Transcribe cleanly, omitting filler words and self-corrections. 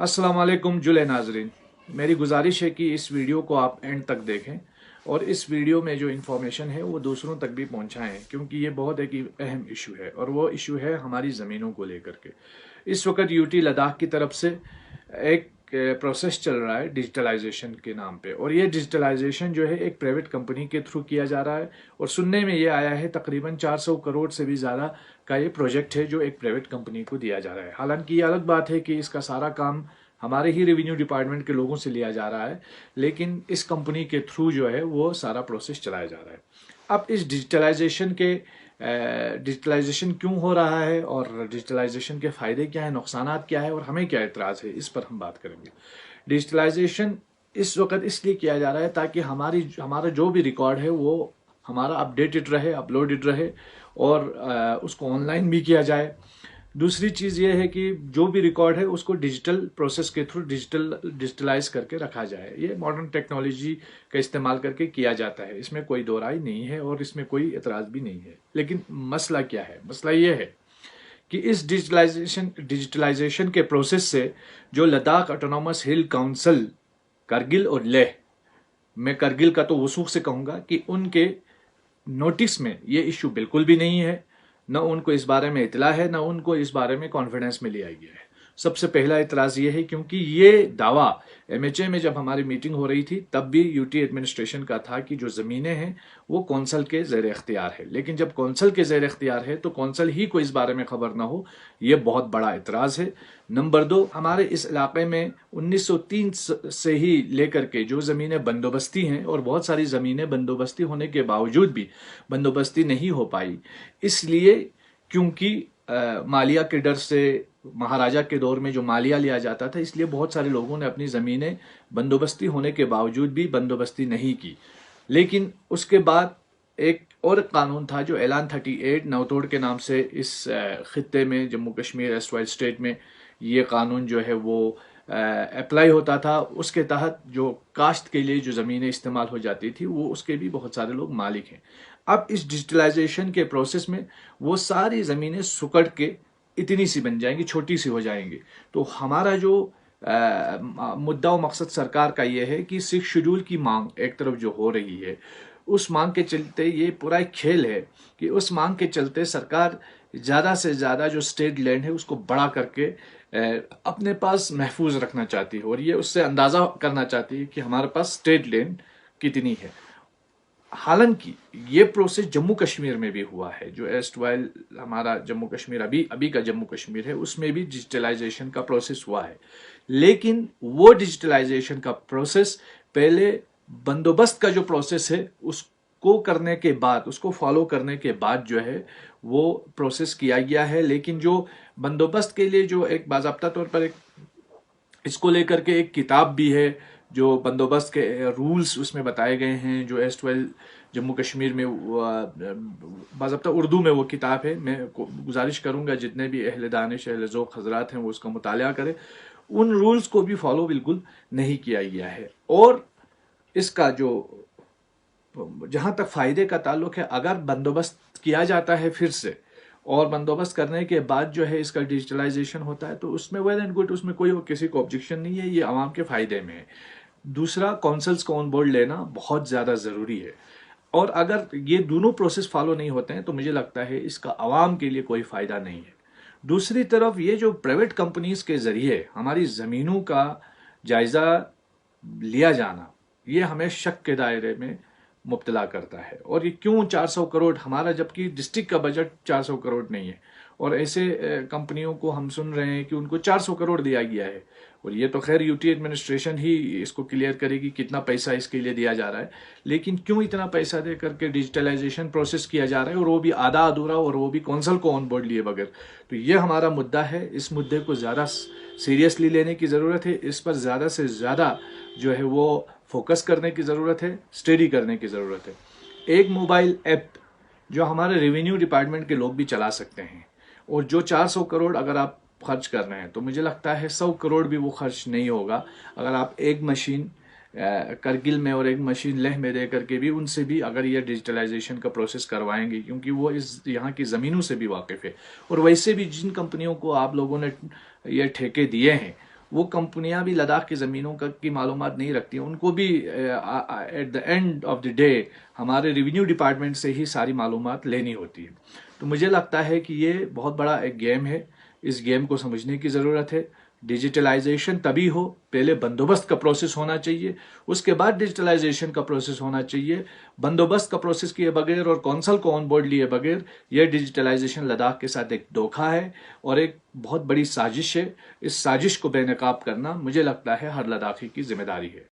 अस्सलाम वालेकुम जुले नाजरीन। मेरी गुजारिश है कि इस वीडियो को आप एंड तक देखें और इस वीडियो में जो इन्फॉर्मेशन है वो दूसरों तक भी पहुंचाएं, क्योंकि ये बहुत एक अहम इशू है और वो इशू है हमारी ज़मीनों को लेकर के। इस वक्त यूटी लद्दाख की तरफ से एक प्रोसेस चल रहा है डिजिटलाइजेशन के नाम पे, और ये डिजिटलाइजेशन जो है एक प्राइवेट कंपनी के थ्रू किया जा रहा है। और सुनने में ये आया है तकरीबन 400 करोड़ से भी ज़्यादा का ये प्रोजेक्ट है जो एक प्राइवेट कंपनी को दिया जा रहा है। हालांकि ये अलग बात है कि इसका सारा काम हमारे ही रेवेन्यू डिपार्टमेंट के लोगों से लिया जा रहा है, लेकिन इस कंपनी के थ्रू जो है वो सारा प्रोसेस चलाया जा रहा है। अब इस डिजिटलाइजेशन क्यों हो रहा है और डिजिटलाइजेशन के फ़ायदे क्या है, नुकसानात क्या है और हमें क्या एतराज़ है, इस पर हम बात करेंगे। डिजिटलाइजेशन इस वक्त इसलिए किया जा रहा है ताकि हमारा जो भी रिकॉर्ड है वो हमारा अपडेटेड रहे, अपलोडेड रहे और उसको ऑनलाइन भी किया जाए। दूसरी चीज़ ये है कि जो भी रिकॉर्ड है उसको डिजिटल प्रोसेस के थ्रू डिजिटलाइज करके रखा जाए। ये मॉडर्न टेक्नोलॉजी का इस्तेमाल करके किया जाता है, इसमें कोई दो राय नहीं है और इसमें कोई एतराज़ भी नहीं है। लेकिन मसला क्या है? मसला ये है कि इस डिजिटलाइजेशन के प्रोसेस से जो लद्दाख ऑटोनॉमस हिल काउंसिल करगिल और लेह, मैं करगिल का तो वसूख से कहूँगा कि उनके नोटिस में ये इशू बिल्कुल भी नहीं है, न उनको इस बारे में इतला है, न उनको इस बारे में कॉन्फिडेंस में लिया गया है। सबसे पहला इतराज़ ये है क्योंकि ये दावा एमएचए में जब हमारी मीटिंग हो रही थी तब भी यूटी एडमिनिस्ट्रेशन का था कि जो ज़मीनें हैं वो कौंसल के ज़ेर इख्तियार है। लेकिन जब कौंसल के ज़ेर इख्तियार है तो कौंसल ही को इस बारे में खबर ना हो, ये बहुत बड़ा इतराज़ है। नंबर 2, हमारे इस इलाके में 1903 से ही लेकर के जो ज़मीनें बंदोबस्ती हैं, और बहुत सारी ज़मीनें बंदोबस्ती होने के बावजूद भी बंदोबस्ती नहीं हो पाई, इसलिए क्योंकि मालिया के डर से, महाराजा के दौर में जो मालिया लिया जाता था, इसलिए बहुत सारे लोगों ने अपनी ज़मीनें बंदोबस्ती होने के बावजूद भी बंदोबस्ती नहीं की। लेकिन उसके बाद एक और कानून था जो ऐलान 38 नवतोड़ के नाम से इस खित्ते में, जम्मू कश्मीर एस्टवाइल स्टेट में ये कानून जो है वो अप्लाई होता था। उसके तहत जो काश्त के लिए जो ज़मीनें इस्तेमाल हो जाती थी वो उसके भी बहुत सारे लोग मालिक हैं। अब इस डिजिटलाइजेशन के प्रोसेस में वो सारी ज़मीनें सुकड़ के इतनी सी बन जाएंगी, छोटी सी हो जाएंगी। तो हमारा जो मुद्दा और मकसद सरकार का ये है कि 6 शेड्यूल की मांग एक तरफ जो हो रही है, उस मांग के चलते ये पूरा एक खेल है कि उस मांग के चलते सरकार ज़्यादा से ज़्यादा जो स्टेट लैंड है उसको बड़ा करके अपने पास महफूज रखना चाहती है, और ये उससे अंदाज़ा करना चाहती है कि हमारे पास स्टेट लैंड कितनी है। हालांकि ये प्रोसेस जम्मू कश्मीर में भी हुआ है, जो एस्टवाइल हमारा जम्मू कश्मीर अभी का जम्मू कश्मीर है, उसमें भी डिजिटलाइजेशन का प्रोसेस हुआ है। लेकिन वो डिजिटलाइजेशन का प्रोसेस पहले बंदोबस्त का जो प्रोसेस है उसको करने के बाद, उसको फॉलो करने के बाद जो है वो प्रोसेस किया गया है। लेकिन जो बंदोबस्त के लिए जो एक बाज़ाब्ता तौर पर एक इसको लेकर के एक किताब भी है, जो बंदोबस्त के रूल्स उसमें बताए गए हैं, जो एस्टवाइल जम्मू कश्मीर में बाज़ाब्ता उर्दू में वो किताब है। मैं गुजारिश करूंगा जितने भी अहले दानिश, अहले ज़ौक़ हज़रात हैं वो उसका मुताला करें। उन रूल्स को भी फॉलो बिल्कुल नहीं किया गया है। और इसका जो जहाँ तक फ़ायदे का ताल्लुक है, अगर बंदोबस्त किया जाता है फिर से और बंदोबस्त करने के बाद जो है इसका डिजिटलाइजेशन होता है तो उसमें वेल एंड गुड, उसमें कोई किसी को ऑब्जेक्शन नहीं है, ये आवाम के फ़ायदे में है। दूसरा, काउंसिल्स को ऑन बोर्ड लेना बहुत ज़्यादा ज़रूरी है, और अगर ये दोनों प्रोसेस फॉलो नहीं होते हैं तो मुझे लगता है इसका आवाम के लिए कोई फ़ायदा नहीं है। दूसरी तरफ ये जो प्राइवेट कंपनीज के ज़रिए हमारी ज़मीनों का जायज़ा लिया जाना, ये हमें शक के दायरे में मुब्तला करता है। और ये क्यों 400 करोड़ हमारा, जबकि डिस्ट्रिक्ट का बजट 400 करोड़ नहीं है, और ऐसे कंपनियों को हम सुन रहे हैं कि उनको 400 करोड़ दिया गया है। और ये तो खैर यूटी एडमिनिस्ट्रेशन ही इसको क्लियर करेगी कितना पैसा इसके लिए दिया जा रहा है। लेकिन क्यों इतना पैसा दे करके डिजिटलाइजेशन प्रोसेस किया जा रहा है, और वो भी आधा अधूरा, और वो भी कौंसल को ऑन बोर्ड लिए बगैर? तो ये हमारा मुद्दा है। इस मुद्दे को ज़्यादा सीरियसली लेने की ज़रूरत है, इस पर ज़्यादा से ज़्यादा जो है वो फोकस करने की ज़रूरत है, स्टडी करने की ज़रूरत है। एक मोबाइल ऐप जो हमारे रेवेन्यू डिपार्टमेंट के लोग भी चला सकते हैं, और जो 400 करोड़ अगर आप खर्च कर रहे हैं तो मुझे लगता है 100 करोड़ भी वो खर्च नहीं होगा अगर आप एक मशीन करगिल में और एक मशीन लेह में दे करके भी उनसे भी अगर ये डिजिटलाइजेशन का प्रोसेस करवाएंगे, क्योंकि वो इस यहाँ की ज़मीनों से भी वाकिफ़ है। और वैसे भी जिन कंपनियों को आप लोगों ने ये ठेके दिए हैं وہ کمپنیاں بھی لداخ کی زمینوں کی معلومات نہیں رکھتی ہیں، ان کو بھی at the end of the day ہمارے ریونیو ڈپارٹمنٹ سے ہی ساری معلومات لینی ہوتی ہے. تو مجھے لگتا ہے کہ یہ بہت بڑا ایک گیم ہے، اس گیم کو سمجھنے کی ضرورت ہے. ڈیجیٹلائزیشن تبھی ہو، پہلے بندوبست کا پروسیس ہونا چاہیے، اس کے بعد ڈیجیٹلائزیشن کا پروسیس ہونا چاہیے. بندوبست کا پروسیس کیے بغیر اور کونسل کو آن بورڈ لیے بغیر یہ ڈیجیٹلائزیشن لداخ کے ساتھ ایک دھوکہ ہے اور ایک بہت بڑی سازش ہے. اس سازش کو بے نقاب کرنا مجھے لگتا ہے ہر لداخی کی ذمہ داری ہے.